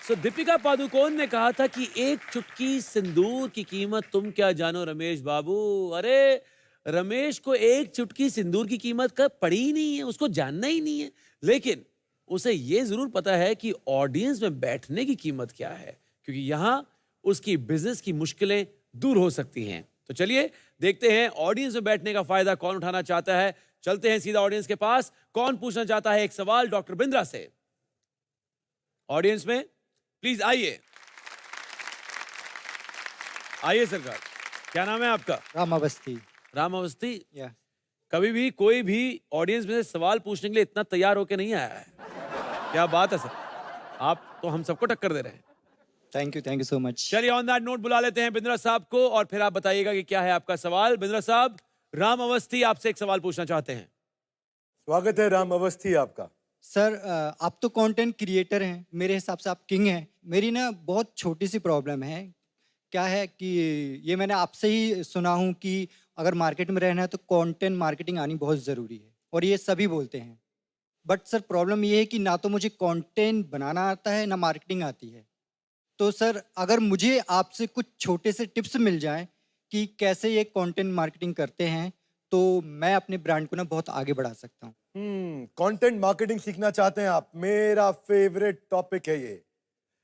सो दीपिका पादुकोण ने कहा था कि एक चुटकी सिंदूर की कीमत तुम क्या जानो रमेश बाबू। अरे रमेश को एक चुटकी सिंदूर की कीमत का पड़ी ही नहीं है, उसको जानना ही नहीं है। लेकिन उसे ये जरूर पता है कि ऑडियंस में बैठने की कीमत क्या है, क्योंकि यहां उसकी बिजनेस की मुश्किलें दूर हो सकती हैं। तो चलिए देखते हैं ऑडियंस में बैठने का फायदा कौन उठाना चाहता है। चलते हैं सीधा ऑडियंस के पास। कौन पूछना चाहता है एक सवाल डॉक्टर बिंद्रा से? ऑडियंस में प्लीज आइए। आइए सरकार, क्या नाम है आपका? राम अवस्थी। राम अवस्थी। या कभी भी कोई भी ऑडियंस में से सवाल पूछने के लिए इतना तैयार होके नहीं आया है। क्या बात है सर, आप तो हम सबको टक्कर दे रहे हैं। Thank you so much. चलिए ऑन दैट नोट बुला लेते हैं बिंद्रा साहब को और फिर आप बताइएगा कि क्या है आपका सवाल। बिंद्रा साहब, राम अवस्थी आपसे एक सवाल पूछना चाहते हैं। स्वागत है राम अवस्थी आपका। सर आप तो कंटेंट क्रिएटर हैं, मेरे हिसाब से आप किंग हैं। मेरी ना बहुत छोटी सी प्रॉब्लम है। क्या है कि ये मैंने आपसे ही सुना हूँ कि अगर मार्केट में रहना है तो कंटेंट मार्केटिंग आनी बहुत ज़रूरी है, और ये सभी बोलते हैं। बट सर प्रॉब्लम ये है कि ना तो मुझे कंटेंट बनाना आता है ना मार्केटिंग आती है। तो सर अगर मुझे आपसे कुछ छोटे से टिप्स मिल जाएं कि कैसे ये कंटेंट मार्केटिंग करते हैं तो मैं अपने ब्रांड को ना बहुत आगे बढ़ा सकता हूँ। कंटेंट मार्केटिंग सीखना चाहते हैं आप? मेरा फेवरेट टॉपिक है ये।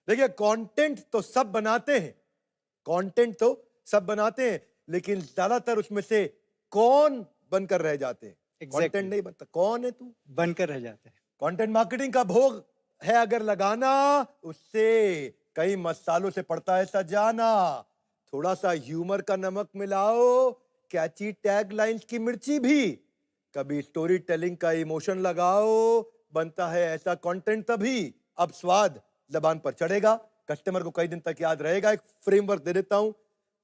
देखिए, कंटेंट तो सब बनाते हैं, कंटेंट तो सब बनाते हैं, लेकिन ज्यादातर उसमें से कौन बनकर रह जाते हैं। कंटेंट नहीं बनता, कौन है तू? बनकर रह जाते हैं। कंटेंट मार्केटिंग का भोग है अगर लगाना, उससे कई मसालों से पड़ता है सजाना। थोड़ा सा ह्यूमर का नमक मिलाओ, कैची टैग लाइंस की मिर्ची भी, कभी स्टोरी टेलिंग का इमोशन लगाओ, बनता है ऐसा कंटेंट। तभी अब स्वाद जबान पर चढ़ेगा, कस्टमर को कई दिन तक याद रहेगा। एक फ्रेमवर्क दे देता हूं,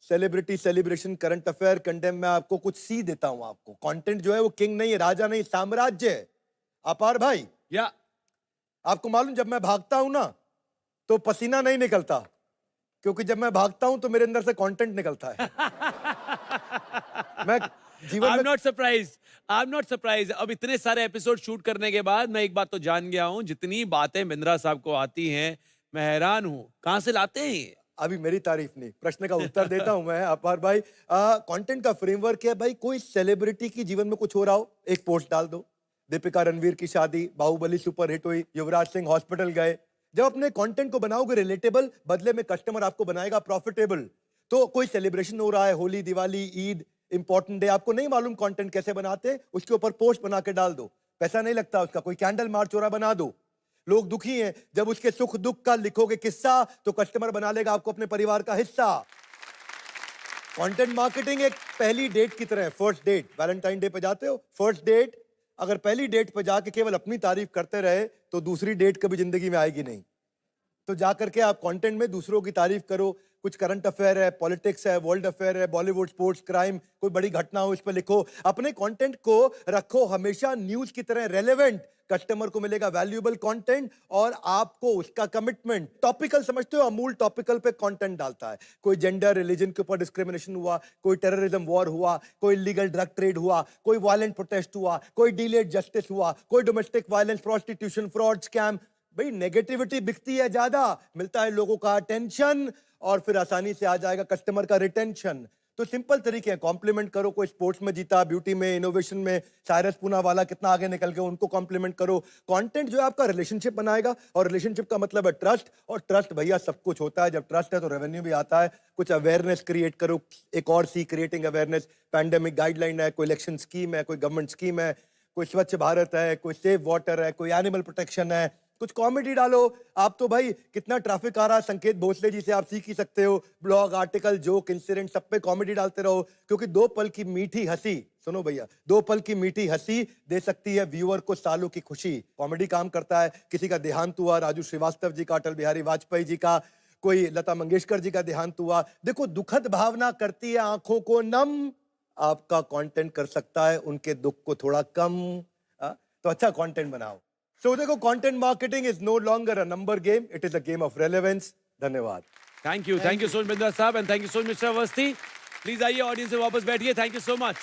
celebrity, celebration, current affair, content में आपको कुछ सी देता हूं। आपको कंटेंट जो है वो किंग नहीं है, राजा नहीं, साम्राज्य है। अपार भाई, या आपको मालूम जब मैं भागता हूं ना तो पसीना नहीं निकलता, क्योंकि जब मैं भागता हूं तो मेरे अंदर से कंटेंट निकलता है। मैं जीवन आई एम में not surprise, I am not surprise. अब इतने सारे एपिसोड शूट करने के बाद मैं एक बात तो जान गया हूं, जितनी बातें बिंद्रा साहब को आती हैं मैं हैरान हूं, कहां से लाते हैं ये? अभी मेरी तारीफ नहीं, प्रश्न का उत्तर देता हूं मैं। अपार भाई, कंटेंट का फ्रेमवर्क है भाई, कोई सेलिब्रिटी की जीवन में कुछ हो रहा हो, एक पोस्ट डाल दो। दीपिका रणवीर की शादी, बाहुबली सुपर हिट हुई, युवराज सिंह हॉस्पिटल गए। जब अपने कंटेंट को बनाओगे रिलेटेबल, बदले में कस्टमर आपको बनाएगा प्रॉफिटेबल। तो कोई सेलिब्रेशन हो रहा है, होली, दिवाली, ईद, इंपॉर्टेंट डे, आपको नहीं मालूम कंटेंट कैसे बनाते, उसके ऊपर पोस्ट बना के डाल दो, पैसा नहीं लगता उसका। कोई कैंडल मार्च हो रहा, बना दो। लोग दुखी हैं, जब उसके सुख दुख का लिखोगे किस्सा तो कस्टमर बना लेगा आपको अपने परिवार का हिस्सा। कंटेंट मार्केटिंग एक पहली डेट की तरह है। फर्स्ट डेट, वैलेंटाइन डे पे जाते हो, फर्स्ट डेट, अगर पहली डेट पे जाके केवल अपनी तारीफ करते रहे तो दूसरी डेट कभी जिंदगी में आएगी नहीं। तो जाकर के आप कंटेंट में दूसरों की तारीफ करो। कुछ करंट अफेयर है, पॉलिटिक्स है, वर्ल्ड अफेयर है, बॉलीवुड, स्पोर्ट्स, क्राइम, कोई बड़ी घटना हो, इस पर लिखो। अपने कंटेंट को रखो हमेशा न्यूज की तरह रेलेवेंट, कस्टमर को मिलेगा वैल्यूएबल कंटेंट और आपको उसका कमिटमेंट। टॉपिकल समझते हो, अमूल टॉपिकल पे कंटेंट डालता है। कोई जेंडर, रिलीजन के ऊपर डिस्क्रिमिनेशन हुआ, कोई टेररिज्म वॉर हुआ, कोई इलीगल ड्रग ट्रेड हुआ, कोई वायलेंट प्रोटेस्ट हुआ, कोई डिलेड जस्टिस हुआ, कोई domestic violence, prostitution, fraud, scam. भाई नेगेटिविटी बिकती है ज्यादा, मिलता है लोगों का अटेंशन और फिर आसानी से आ जाएगा कस्टमर का रिटेंशन। तो सिंपल तरीके हैं, कॉम्प्लीमेंट करो। कोई स्पोर्ट्स में जीता, ब्यूटी में, इनोवेशन में साइरस पूनावाला कितना आगे निकल गए, उनको कॉम्प्लीमेंट करो। कंटेंट जो है आपका रिलेशनशिप बनाएगा, और रिलेशनशिप का मतलब है ट्रस्ट, और ट्रस्ट भैया सब कुछ होता है। जब ट्रस्ट है तो रेवेन्यू भी आता है। कुछ अवेयरनेस क्रिएट करो, एक और सी, क्रिएटिंग अवेयरनेस। पैंडेमिक गाइडलाइन है, कोई इलेक्शन स्कीम है, कोई गवर्नमेंट स्कीम है, कोई स्वच्छ भारत है, कोई सेफ वाटर है, कोई एनिमल प्रोटेक्शन है। कुछ कॉमेडी डालो। आप तो भाई कितना ट्रैफिक आ रहा है, संकेत भोसले जी से आप सीख ही सकते हो। ब्लॉग, आर्टिकल, जोक, इंसिडेंट, सब पे कॉमेडी डालते रहो, क्योंकि दो पल की मीठी हंसी, सुनो भैया, दो पल की मीठी हंसी दे सकती है व्यूअर को सालों की खुशी। कॉमेडी काम करता है। किसी का देहांत हुआ, राजू श्रीवास्तव जी का, अटल बिहारी वाजपेयी जी का, कोई लता मंगेशकर जी का देहांत हुआ, देखो दुखद भावना करती है आंखों को नम। आपका कंटेंट कर सकता है उनके दुख को थोड़ा कम। तो अच्छा कंटेंट बनाओ। So देखो, content marketing is no longer a number game, it is a game of relevance. धन्यवाद। Thank you so much Bindra साहब, and thank you so much mister Awasthi. Please आइए, ऑडियंस से वापस बैठिए। Thank you so much.